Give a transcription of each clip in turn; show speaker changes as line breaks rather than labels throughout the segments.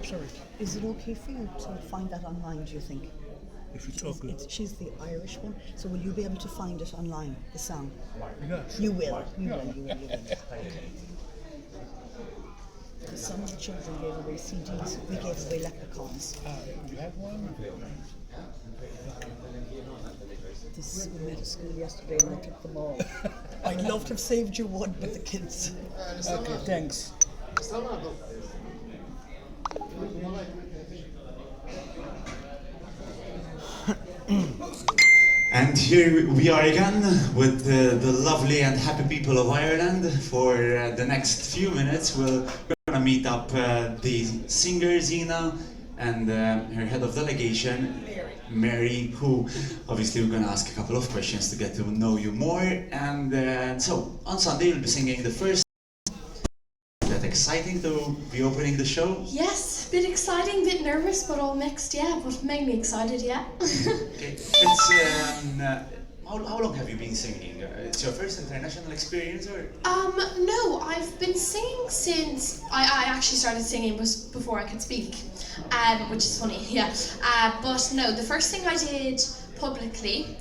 Sorry.
Is it okay for you to find that online, do you think?
If you talk good.
She's the Irish one, so will you be able to find it online, the song?
Yes.
You will. You will. Some of the children gave away CDs, we gave away leprechauns.
You have one?
We met at school yesterday and I took them all. I'd love to have saved you one, but the kids.
Okay, thanks.
And here we are again with the lovely and happy people of Ireland. For the next few minutes, we're gonna meet up the singer Xena and her head of delegation, Mary, who obviously we're gonna ask a couple of questions to get to know you more. And so on Sunday, you'll be singing the first. Is that exciting to be opening the show?
Yes, bit exciting, bit nervous, but all mixed, yeah, but mainly excited, yeah.
Okay. It's, how long have you been singing? It's your first international experience, or?
No, I've been singing since, I actually started singing before I could speak, which is funny, yeah. But no, the first thing I did publicly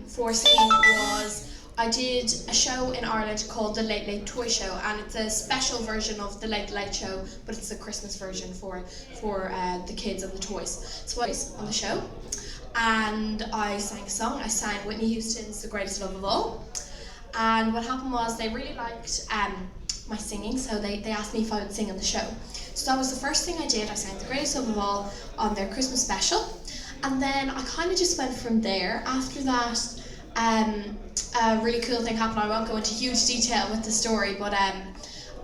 for singing was, I did a show in Ireland called The Late Late Toy Show, and it's a special version of The Late Late Show, but it's a Christmas version for the kids and the toys. So I was on the show, and I sang a song. I sang Whitney Houston's The Greatest Love of All. And what happened was they really liked my singing, so they asked me if I would sing on the show. So that was the first thing I did. I sang The Greatest Love of All on their Christmas special. And then I kind of just went from there. After that, a really cool thing happened. I won't go into huge detail with the story, but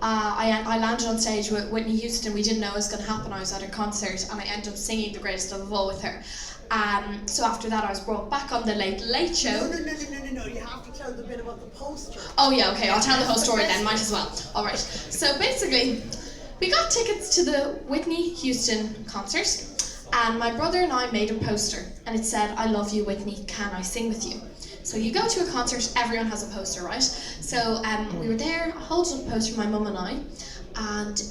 I landed on stage with Whitney Houston. We didn't know it was going to happen. I was at her concert and I ended up singing The Greatest Love of All with her. So after that I was brought back on The Late Late Show.
No, you have to tell the bit about the poster.
Oh yeah, okay, I'll tell the whole story then, might as well. Alright, so basically, we got tickets to the Whitney Houston concert, and my brother and I made a poster, and it said, "I love you Whitney, can I sing with you?" So you go to a concert, everyone has a poster, right? So we were there, holding up a poster, my mum and I, and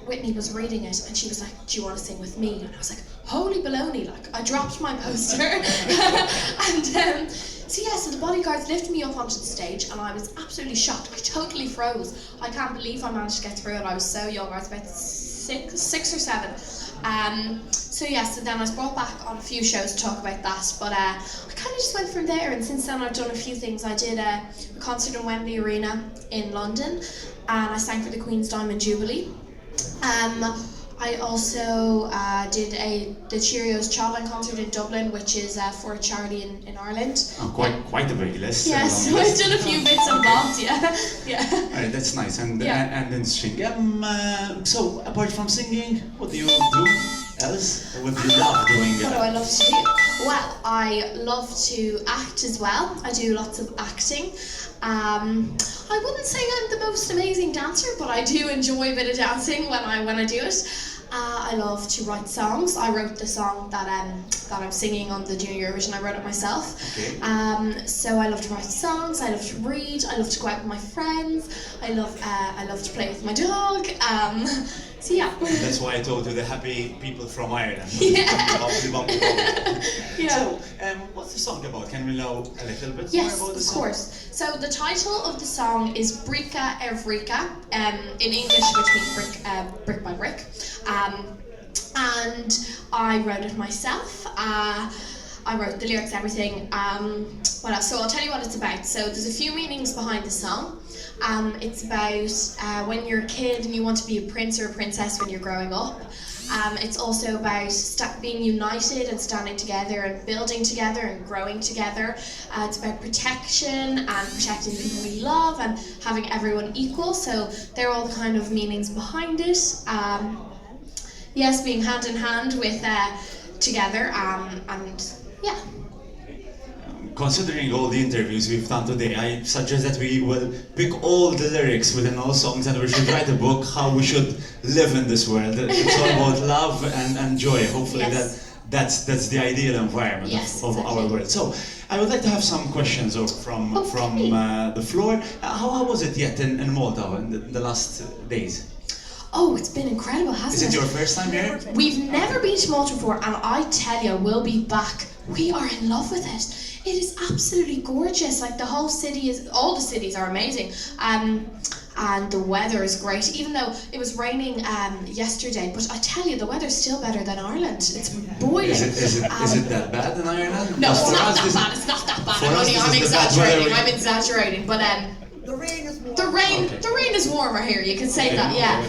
Whitney was reading it, and she was like, "Do you want to sing with me?" And I was like, holy baloney, like, I dropped my poster. And so the bodyguards lifted me up onto the stage, and I was absolutely shocked. I totally froze. I can't believe I managed to get through it. I was so young, I was about six or seven. So then I was brought back on a few shows to talk about that, but I kind of just went from there, and since then I've done a few things. I did a concert in Wembley Arena in London, and I sang for the Queen's Diamond Jubilee. I also did the Cheerios Childline concert in Dublin, which is for a charity in Ireland.
Oh, quite a big list.
Yes, so I've done a few bits and bobs, yeah.
Alright, that's nice, and interesting. So, apart from singing, what do you do else? What do you love doing?
What do I love to do? Well, I love to act as well. I do lots of acting. I wouldn't say I'm the most amazing dancer, but I do enjoy a bit of dancing when I do it. I love to write songs. I wrote the song that I'm singing on the Junior Eurovision. I wrote it myself.
Okay.
So I love to write songs. I love to read. I love to go out with my friends. I love to play with my dog. So yeah.
That's why I told you the happy people from Ireland.
Yeah.
Yeah. So, what's the song about? Can we know a little bit more about the song?
Yes, of course. So the title of the song is Brika Evrika, in English, which means brick by brick. And I wrote it myself. I wrote the lyrics, everything. What else? So I'll tell you what it's about. So there's a few meanings behind the song. It's about when you're a kid and you want to be a prince or a princess when you're growing up. It's also about being united and standing together and building together and growing together. It's about protection and protecting the people we love and having everyone equal. So they're all the kind of meanings behind it. Yes, being hand in hand with together and yeah.
Considering all the interviews we've done today, I suggest that we will pick all the lyrics within all songs and we should write a book how we should live in this world. It's all about love and joy. Hopefully that's the ideal environment of our world. So I would like to have some questions from the floor. How was it yet in Malta in the last days?
Oh, it's been incredible, hasn't
Is it your first time here?
We've never been to Malta before, and I tell you, we'll be back. We are in love with it. It is absolutely gorgeous. Like the whole city is, all the cities are amazing. And the weather is great, even though it was raining yesterday. But I tell you, the weather's still better than Ireland. It's boiling.
Is it that bad in Ireland?
No, it's
For
not
us,
that bad. It's not that bad.
for us, this
I'm
is the bad weather
exaggerating. I'm exaggerating. But
The rain is warm.
the rain is warmer here. You can say that, yeah.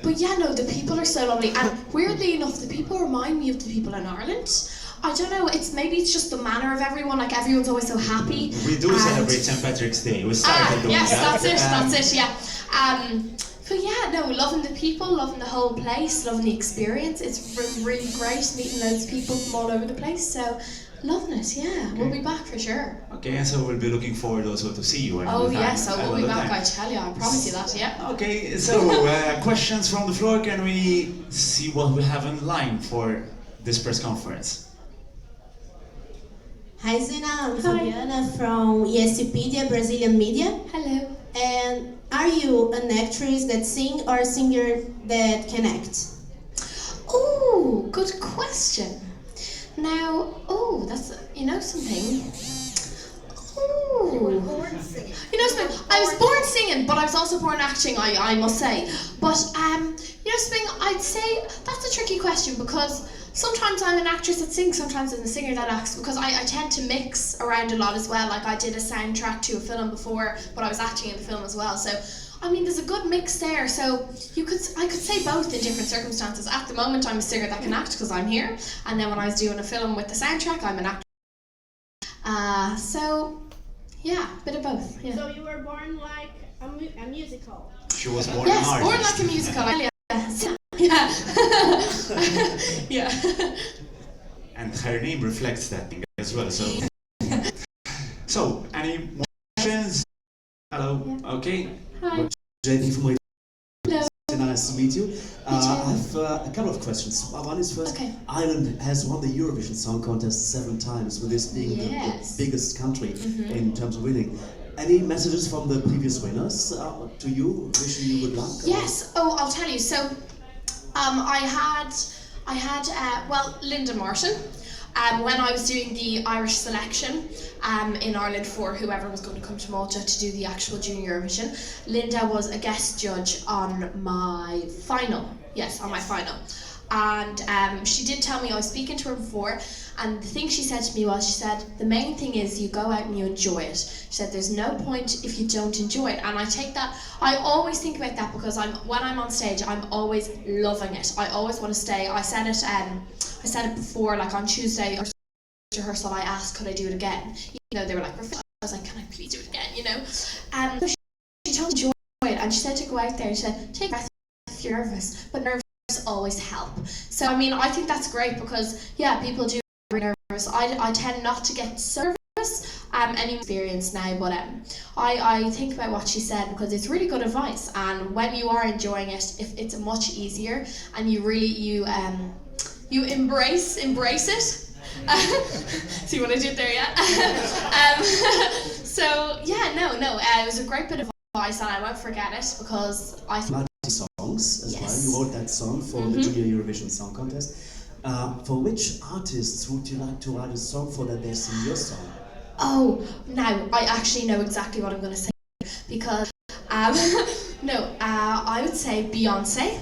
But yeah, no, the people are so lovely. And weirdly enough, the people remind me of the people in Ireland. I don't know. Maybe it's just the manner of everyone. Like everyone's always so happy.
We do celebrate St. Patrick's Day. We started doing
yes,
that.
that's it. Yeah. But yeah, no, loving the people, loving the whole place, loving the experience. It's really great meeting loads of people from all over the place. So, loving it. Yeah, we'll be back for sure.
Okay, and so we'll be looking forward also to see you.
Oh yes, I will be back. I tell you, I promise you that. Yeah.
Okay, so questions from the floor. Can we see what we have in line for this press conference?
Hi Xena, I'm Fabiana from ESCpedia, Brazilian media.
Hello.
And are you an actress that sing or a singer that can act?
Oh, good question. Now, that's something.
You were
Oh.
born singing.
You know something? I was born singing, but I was also born acting, I must say. But, you know something? I'd say that's a tricky question because sometimes I'm an actress that sings, sometimes I'm a singer that acts, because I tend to mix around a lot as well. Like I did a soundtrack to a film before, but I was acting in the film as well. So, I mean, there's a good mix there. So I could say both in different circumstances. At the moment, I'm a singer that can act because I'm here. And then when I was doing a film with the soundtrack, I'm an actor. So, yeah, a bit of both. Yeah.
So you were born like a musical.
She was born
Yes,
an
born
artist.
like a musical. Yeah. Yeah.
And her name reflects that thing as well. So any more questions? Hello.
Yeah.
Okay.
Hi.
JD from
Hello.
Nice to meet you. I have a couple of questions. One is first,
Okay.
Ireland has won the Eurovision Song Contest 7 times, with this being
Yes.
the biggest country in terms of winning. Any messages from the previous winners to you, wishing you good luck?
Yes. Oh, I'll tell you. So, I had Linda Martin. When I was doing the Irish selection in Ireland for whoever was going to come to Malta to do the actual Junior Eurovision, Linda was a guest judge on my final. Yes, on my final. And she did tell me, I was speaking to her before, and the thing she said to me was, she said, the main thing is you go out and you enjoy it. She said, there's no point if you don't enjoy it. And I take that, I always think about that because when I'm on stage, I'm always loving it. I always want to stay. I said it before, like on Tuesday or rehearsal, I asked, could I do it again? You know, they were like, I was like, can I please do it again, you know? So she told me to enjoy it, and she said to go out there, and she said, take a breath if you're nervous, but nerves always help. So, I mean, I think that's great because, yeah, people do get nervous. I tend not to get so nervous, any experience now, but I think about what she said because it's really good advice, and when you are enjoying it, it's much easier, and you really, you embrace it. See what I did there, yeah? So, yeah, no, it was a great bit of advice, and I won't forget it because I think
Songs as
Yes.
well. You wrote that song for the Junior Eurovision Song Contest. For which artists would you like to write a song for that they sing your song?
Oh, now I actually know exactly what I'm going to say because, I would say Beyonce,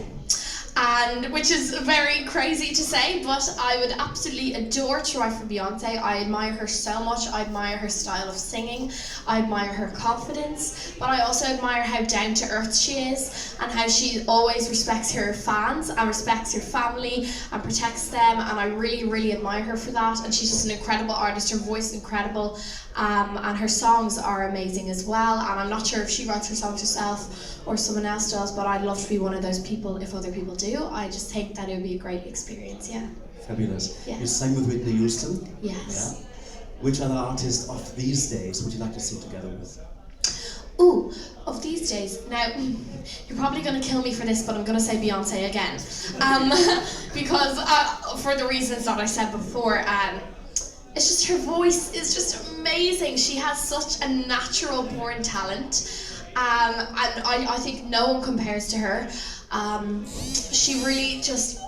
and which is very crazy to say, but I would absolutely adore to write for Beyonce. I admire her so much. I admire her style of singing. I admire her confidence, but I also admire how down to earth she is and how she always respects her fans and respects her family and protects them, and I really, really admire her for that. And she's just an incredible artist. Her voice is incredible, and her songs are amazing as well. And I'm not sure if she writes her songs herself or someone else does, but I'd love to be one of those people if other people do. I just think that it would be a great experience, yeah.
Fabulous.
Yeah.
You sang with Whitney Houston?
Yes.
Yeah. Which other artist of these days would you like to sing together with?
Ooh, of these days. Now, you're probably going to kill me for this, but I'm going to say Beyonce again. Because for the reasons that I said before, it's just her voice is just amazing. She has such a natural born talent. And I think no one compares to her. She really just,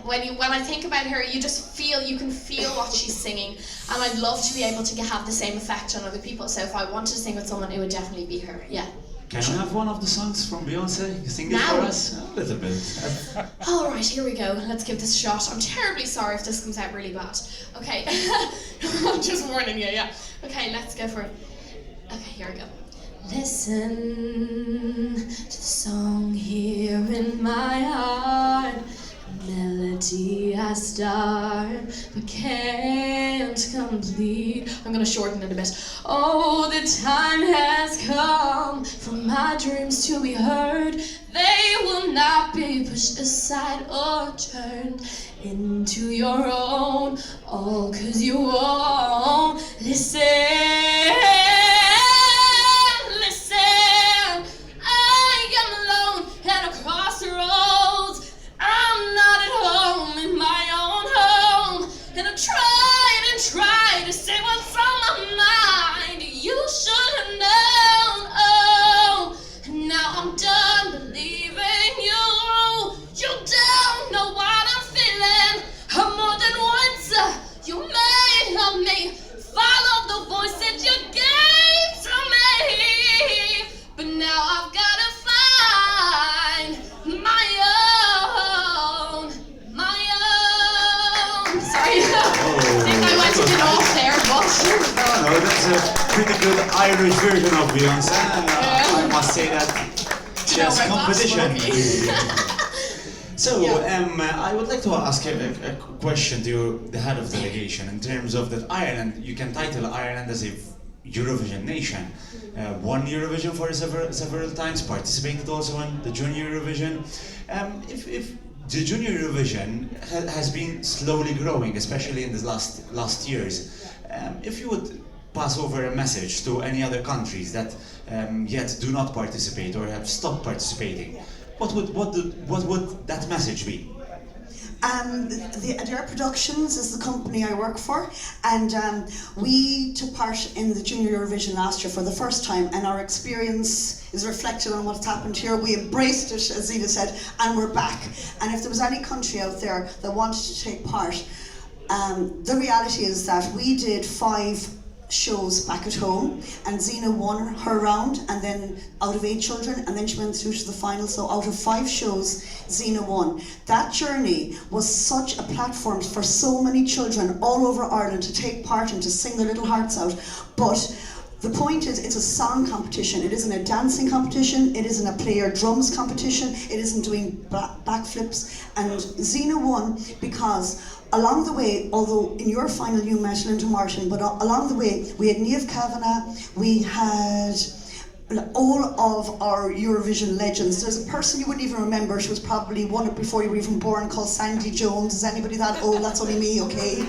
when I think about her, you can feel what she's singing, and I'd love to be able to have the same effect on other people. So if I wanted to sing with someone, it would definitely be her. Yeah.
Can we have one of the songs from Beyonce? You sing it
Now?
for us? A little bit.
All right, here we go. Let's give this a shot. I'm terribly sorry if this comes out really bad. Okay. I'm just warning you, yeah. Okay, let's go for it. Okay, here we go. Listen to the song here in my heart. Melody I start but can't complete. I'm gonna shorten it a bit. Oh, the time has come for my dreams to be heard. They will not be pushed aside or turned into your own. All 'cause you won't listen. Try to say what's on my mind. You should have known. Oh, now I'm done believing you. You don't know what I'm feeling. More than once you made of me. Follow the voice that you gave to me. But now I've gotta find my own. Sorry. To get off there, but
No, that's a pretty good Irish version of Beyonce. I must say that there's competition. So, I would like to ask a question to the head of delegation in terms of that Ireland. You can title Ireland as a Eurovision nation. Won Eurovision for several times, participated also in the Junior Eurovision. If the Junior Eurovision has been slowly growing, especially in the last years. If you would pass over a message to any other countries that yet do not participate or have stopped participating, what would that message be?
The Adair Productions is the company I work for, and we took part in the Junior Eurovision last year for the first time, and our experience is reflected on what's happened here. We embraced it, as Xena said, and we're back. And if there was any country out there that wanted to take part, the reality is that we did 5 shows back at home, and Xena won her round, and then out of 8 children, and then she went through to the final. So out of 5 shows, Xena won. That journey was such a platform for so many children all over Ireland to take part and to sing their little hearts out. But the point is, it's a song competition. It isn't a dancing competition. It isn't a player drums competition. It isn't doing backflips. And Xena won because along the way, although in your final you met Linda Martin, but along the way we had Niamh Kavanagh, we had all of our Eurovision legends. There's a person you wouldn't even remember. She was probably won it before you were even born, called Sandy Jones. Is anybody that old? That's only me, okay?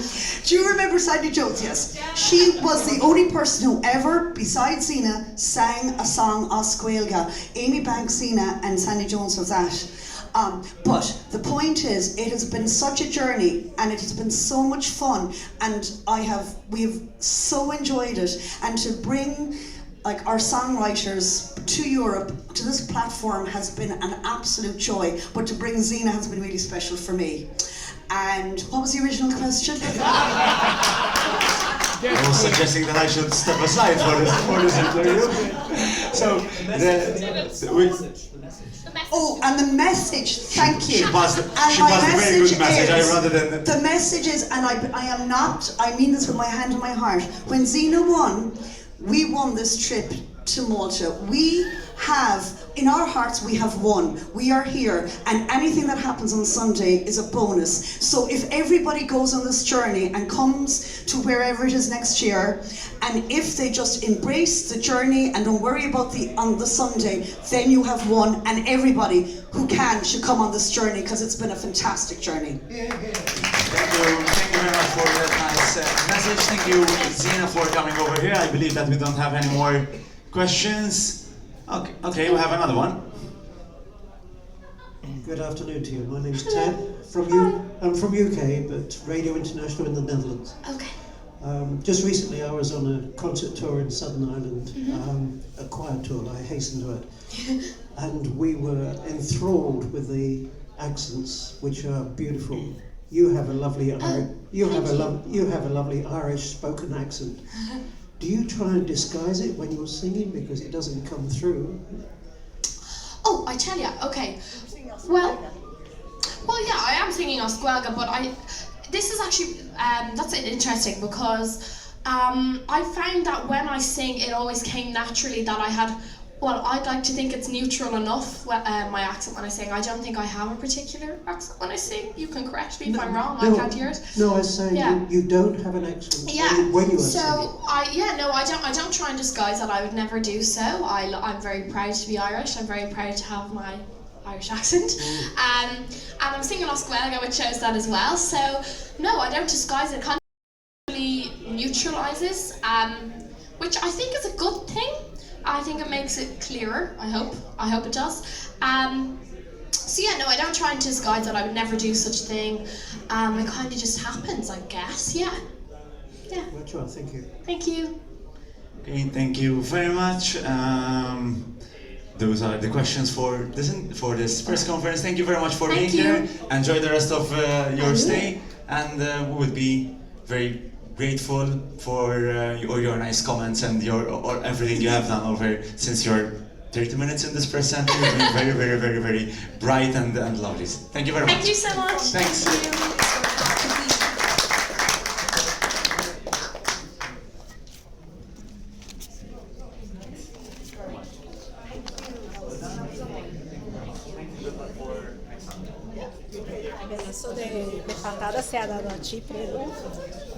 Do you remember Sandy Jones? Yes. She was the only person who ever, besides Xena, sang a song as Gaeilge. Amy Banks, Xena, and Sandy Jones was that. But the point is, it has been such a journey, and it has been so much fun, and we have so enjoyed it, and to bring like our songwriters to Europe, to this platform, has been an absolute joy. But to bring Xena has been really special for me. And what was the original question?
I was suggesting that I should step aside for this interview. So,
and the message, thank you.
She passed a very good message, rather than...
The message is, and I mean this with my hand on my heart, when Xena won, we won this trip to Malta. We have, in our hearts, we have won. We are here, and anything that happens on Sunday is a bonus. So if everybody goes on this journey and comes to wherever it is next year, and if they just embrace the journey and don't worry about on the Sunday, then you have won, and everybody who can should come on this journey, because it's been a fantastic journey.
Thank you very much for that nice message. Thank you, Xena, for coming over here. I believe that we don't have any more questions. Okay, we have another one.
Good afternoon to you. My name's Ted. I'm from UK, but Radio International in the Netherlands.
Okay.
Just recently, I was on a concert tour in Southern Ireland, a choir tour. I hasten to it. and we were enthralled with the accents, which are beautiful. You have a lovely you have a lovely Irish spoken accent. Do you try and disguise it when you're singing because it doesn't come through?
Oh, I tell ya. Okay. Well, yeah, I am singing Oscuelga, but this is actually that's interesting because I found that when I sing, it always came naturally that I had. Well, I'd like to think it's neutral enough, my accent when I sing. I don't think I have a particular accent when I sing. You can correct me if I'm wrong, I can't hear it.
No, I was saying you don't have an accent when you are singing.
I don't try and disguise that. I would never do so. I'm very proud to be Irish. I'm very proud to have my Irish accent. And I'm singing Oscuelga, which shows that as well. So, no, I don't disguise it. It kind of really neutralises, which I think is a good thing. I think it makes it clearer, I hope it does. So yeah, no, I don't try and disguise that. I would never do such a thing. It kind of just happens, I guess, yeah.
Well, thank you.
Thank you.
Okay, thank you very much. Those are the questions for this press conference. Thank you very much for being here. Enjoy the rest of your stay, and we would be very grateful for your nice comments and or everything you have done over since your 30 minutes in this press center. You've been very, very, very, very bright and lovely. Thank you very much.
Thank you so much.
Thanks.
Thank you.
Adesso le patate si ha dato a Cipro.